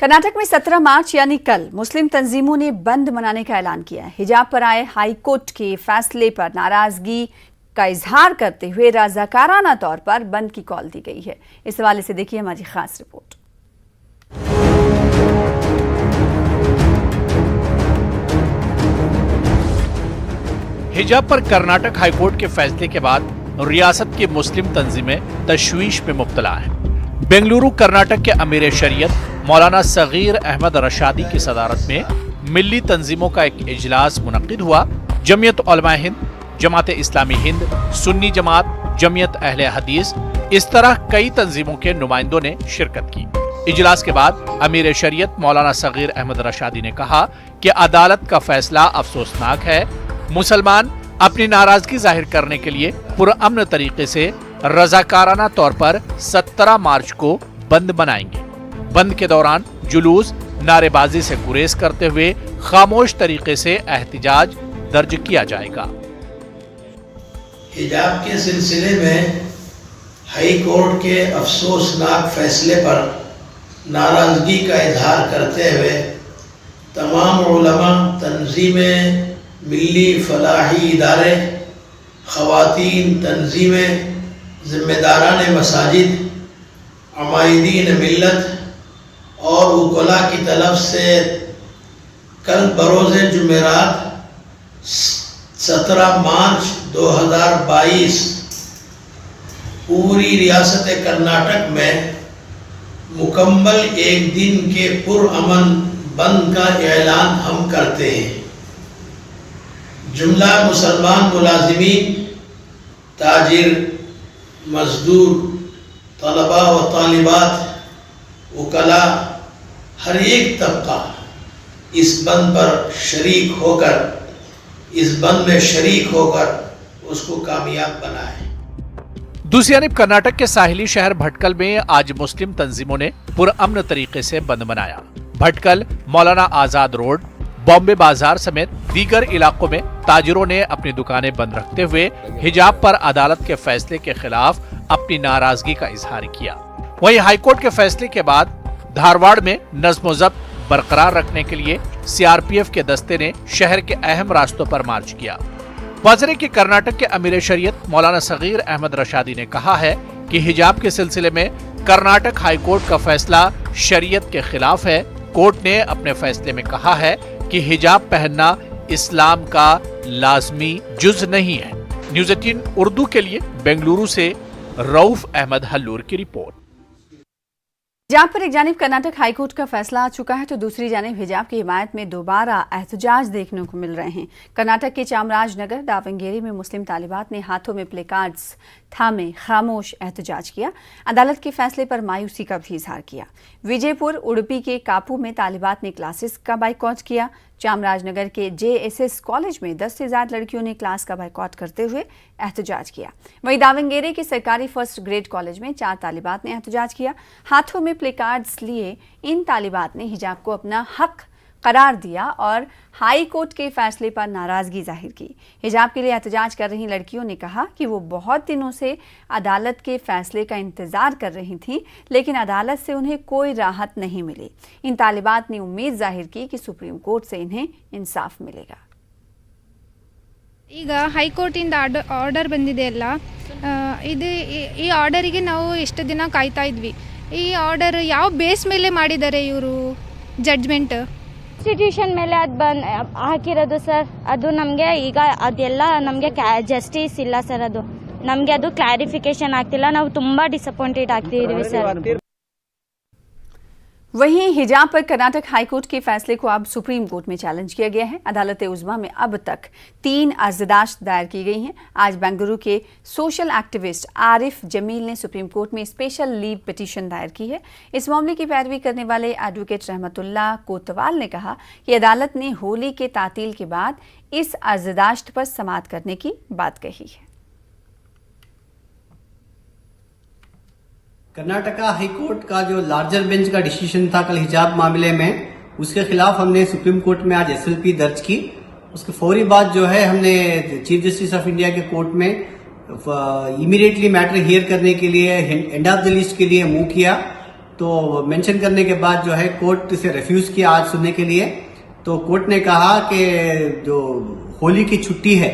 कर्नाटक में 17 मार्च यानी कल मुस्लिम तंजीमों ने बंद मनाने का ऐलान किया है। हिजाब पर आए हाई कोर्ट के फैसले पर नाराजगी का इजहार करते हुए रजाकाराना तौर पर बंद की कॉल दी गई है। इस हवाले से देखिए हमारी खास रिपोर्ट। हिजाब पर कर्नाटक हाईकोर्ट के फैसले के बाद रियासत की मुस्लिम तंजीमें तशवीश में मुब्तला हैं। बेंगलुरु कर्नाटक के अमीर शरीयत मौलाना सगीर अहमद रशादी की सदारत में मिली तंजीमों का एक इजलास मुनक्किद हुआ। जमीयत उलमा हिंद, जमात इस्लामी हिंद, सुन्नी जमात, जमीयत अहले हदीस, इस तरह कई तंजीमों के नुमाइंदों ने शिरकत की। इजलास के बाद अमीर शरीयत मौलाना सगीर अहमद रशादी ने कहा कि अदालत का फैसला अफसोसनाक है। मुसलमान अपनी नाराजगी जाहिर करने के लिए पुरअमन तरीके से रजाकाराना तौर पर 17 मार्च को बंद मनाएंगे। बंद के दौरान जुलूस, नारेबाजी से गुरेज करते हुए खामोश तरीके से एहतिजाज दर्ज किया जाएगा। हिजाब के सिलसिले में हाई कोर्ट के अफसोसनाक फैसले पर नाराजगी का इजहार करते हुए तमाम उलमा, तंजीमें, मिली फलाही इदारे, ख़वातीन तंजीमें, ज़िम्मेदारान मसाजिद, अमायदीन मिल्लत और उकला की तरफ से कल बरोज़ जुमेरात 17 मार्च 2022 पूरी रियासत कर्नाटक में मुकम्मल एक दिन के पुरअमन बंद का ऐलान हम करते हैं। जुमला मुसलमान मुलाजिमीन, ताजिर, मजदूर, तलबा व तालिबात, उकला, हर एक तबका इस बंद पर शरीक होकर, इस बंद में शरीक होकर उसको कामयाब बनाए। दूसरी जानब कर्नाटक के साहिली शहर भटकल में आज मुस्लिम तंजीमों ने पुरअमन तरीके से बंद मनाया। भटकल, मौलाना आजाद रोड, बॉम्बे बाजार समेत दीगर इलाकों में ताजिरों ने अपनी दुकानें बंद रखते हुए हिजाब पर अदालत के फैसले के खिलाफ अपनी नाराजगी का इजहार किया। वहीं हाईकोर्ट के फैसले के बाद धारवाड़ में नज्म व ज़ब्त बरकरार रखने के लिए सीआरपीएफ के दस्ते ने शहर के अहम रास्तों पर मार्च किया। वाज़ेह कि कर्नाटक के अमीर शरीयत मौलाना सगीर अहमद रशादी ने कहा है कि हिजाब के सिलसिले में कर्नाटक हाईकोर्ट का फैसला शरीयत के खिलाफ है। कोर्ट ने अपने फैसले में कहा है कि हिजाब पहनना इस्लाम का लाजमी जुज नहीं है। न्यूज़ 18 उर्दू के लिए बेंगलुरु से रऊफ अहमद हल्लूर की रिपोर्ट। हिजाब पर एक जानिब कर्नाटक हाईकोर्ट का फैसला आ चुका है तो दूसरी जानिब हिजाब की हिमायत में दोबारा एहतजाज देखने को मिल रहे हैं। कर्नाटक के चामराजनगर दावंगेरे में मुस्लिम तालिबात ने हाथों में प्ले कार्ड्स थामे खामोश एहतजाज किया। अदालत के फैसले पर मायूसी का भी इजहार किया। विजयपुर, उडुपी के कापू में तालिबात ने क्लासेस का बाइकॉट किया। चामराजनगर के JSS कॉलेज में 10 से ज्यादा लड़कियों ने क्लास का बाइकॉट करते हुए एहतजाज किया। वहीं दावंगेरे के सरकारी फर्स्ट ग्रेड कॉलेज में 4 तालिबात ने एहतजाज किया। हाथों में प्ले कार्ड्स लिए इन तालिबात ने हिजाब को अपना हक करार दिया और हाई कोर्ट के फैसले पर नाराजगी जाहिर की। हिजाब के लिए एहतजाज कर रही लड़कियों ने कहा कि वो बहुत दिनों से अदालत के फैसले का इंतजार कर रही थीं, लेकिन अदालत से उन्हें कोई राहत नहीं मिली। इन तालिबात ने उम्मीद जाहिर की कि सुप्रीम कोर्ट से इन्हें इंसाफ मिलेगा। ಈಗ ಹೈಕೋರ್ಟಿಂದ ಆರ್ಡರ್ ಬಂದಿದೆಯಲ್ಲ, ಈ ಆರ್ಡರಿಗೆ ನಾವು ಎಷ್ಟು ದಿನ ಕಾಯ್ತಾ ಇದ್ವಿ. ಈ ಆರ್ಡರ್ ಯಾವ ಬೇಸ್ ಮೇಲೆ ಮಾಡಿದ್ದಾರೆ ಇವರು ಜಡ್ಜ್ಮೆಂಟ್? ಕಾನ್ಸ್ಟಿಟ್ಯೂಷನ್ ಮೇಲೆ ಅದು ಹಾಕಿರೋದು ಸರ್. ಅದು ನಮಗೆ ಈಗ ಅದೆಲ್ಲ ನಮಗೆ ಜಸ್ಟಿಸ್ ಇಲ್ಲ ಸರ್. ಅದು ನಮಗೆ ಅದು ಕ್ಲಾರಿಫಿಕೇಶನ್ ಆಗ್ತಿಲ್ಲ. ನಾವು ತುಂಬಾ ಡಿಸಪಾಯಿಂಟೆಡ್ ಆಗ್ತಿದ್ದೀವಿ ಸರ್। वहीं हिजाब पर कर्नाटक हाईकोर्ट के फैसले को अब सुप्रीम कोर्ट में चैलेंज किया गया है। अदालत उज़्मा में अब तक 3 अर्ज़दाश्त दायर की गई हैं। आज बेंगलुरु के सोशल एक्टिविस्ट आरिफ जमील ने सुप्रीम कोर्ट में स्पेशल लीव पिटीशन दायर की है। इस मामले की पैरवी करने वाले एडवोकेट रहमतुल्लाह कोतवाल ने कहा कि अदालत ने होली के तातील के बाद इस अर्ज़दाश्त पर समाअत करने की बात कही है। कर्नाटका हाईकोर्ट का जो लार्जर बेंच का डिसीजन था कल हिजाब मामले में, उसके खिलाफ हमने सुप्रीम कोर्ट में आज SLP दर्ज की। उसके फौरी बाद जो है हमने चीफ जस्टिस ऑफ इंडिया के कोर्ट में इमीडिएटली मैटर हियर करने के लिए एंड ऑफ द लिस्ट के लिए मूव किया। तो मेंशन करने के बाद जो है कोर्ट से रिफ्यूज किया आज सुनने के लिए। तो कोर्ट ने कहा कि जो होली की छुट्टी है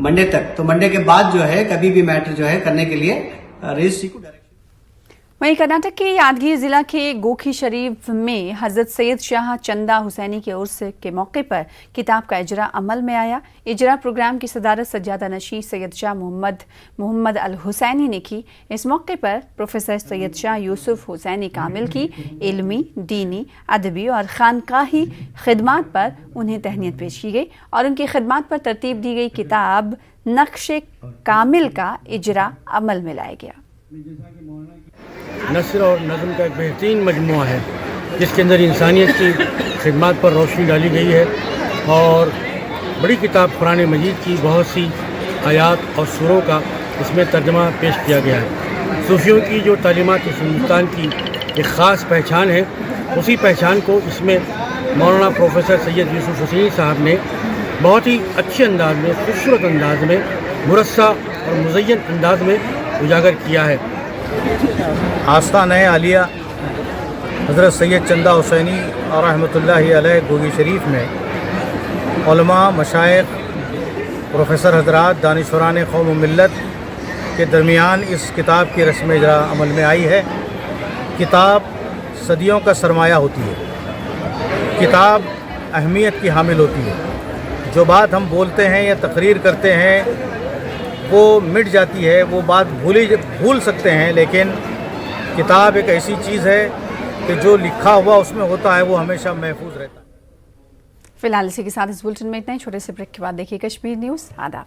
मंडे तक, तो मंडे के बाद जो है कभी भी मैटर जो है करने के लिए रजिस्ट्री को डायरेक्शन। वहीं कर्नाटक के यादगीर जिला के गोखी शरीफ में हजरत सैयद शाह चंदा हुसैनी के उर्स के मौके पर किताब का इजरा अमल में आया। इजरा प्रोग्राम की सदारत सज्जादा नशीं सैयद शाह मोहम्मद अल हुसैनी ने की। इस मौके पर प्रोफेसर सैयद शाह यूसुफ हुसैनी कामिल की इल्मी, दीनी, अदबी और खानकाही खिदमात पर उन्हें तहनीत पेश की गई और उनकी खिदमात पर तरतीब दी गई किताब नक्शे कामिल का इजरा अमल में लाया गया। नस्र और नज़म का एक बेहतरीन मजमूआ है जिसके अंदर इंसानियत की खिदमत पर रोशनी डाली गई है और बड़ी किताब कुरान मजीद की बहुत सी आयात और सूरों का इसमें तर्जमा पेश किया गया है। सूफियों की जो तालीमात हिंदुस्तान की एक ख़ास पहचान है, उसी पहचान को इसमें मौलाना प्रोफेसर सैयद यूसुफ हुसैनी साहब ने बहुत ही अच्छे अंदाज में, खूबसूरत अंदाज में, मुरस्सा और मुज़य्यन अंदाज में उजागर किया है। आस्थान आलिया हज़रत सैयद चंदा हुसैनी और रहमतुल्लाहि अलैह गोगी शरीफ में उलमा, मशाइख, प्रोफेसर हजरात, दानिशवरान कौम व मिल्लत के दरमियान इस किताब की रस्म इजरा अमल में आई है। किताब सदियों का सरमाया होती है, किताब अहमियत की हामिल होती है। जो बात हम बोलते हैं या तकरीर करते हैं वो मिट जाती है, वो बात भूल सकते हैं, लेकिन किताब एक ऐसी चीज़ है कि जो लिखा हुआ उसमें होता है वो हमेशा महफूज रहता है। फिलहाल इसी के साथ इस बुलेटिन में इतना ही। छोटे से ब्रेक के बाद देखिए कश्मीर न्यूज़। आदाब।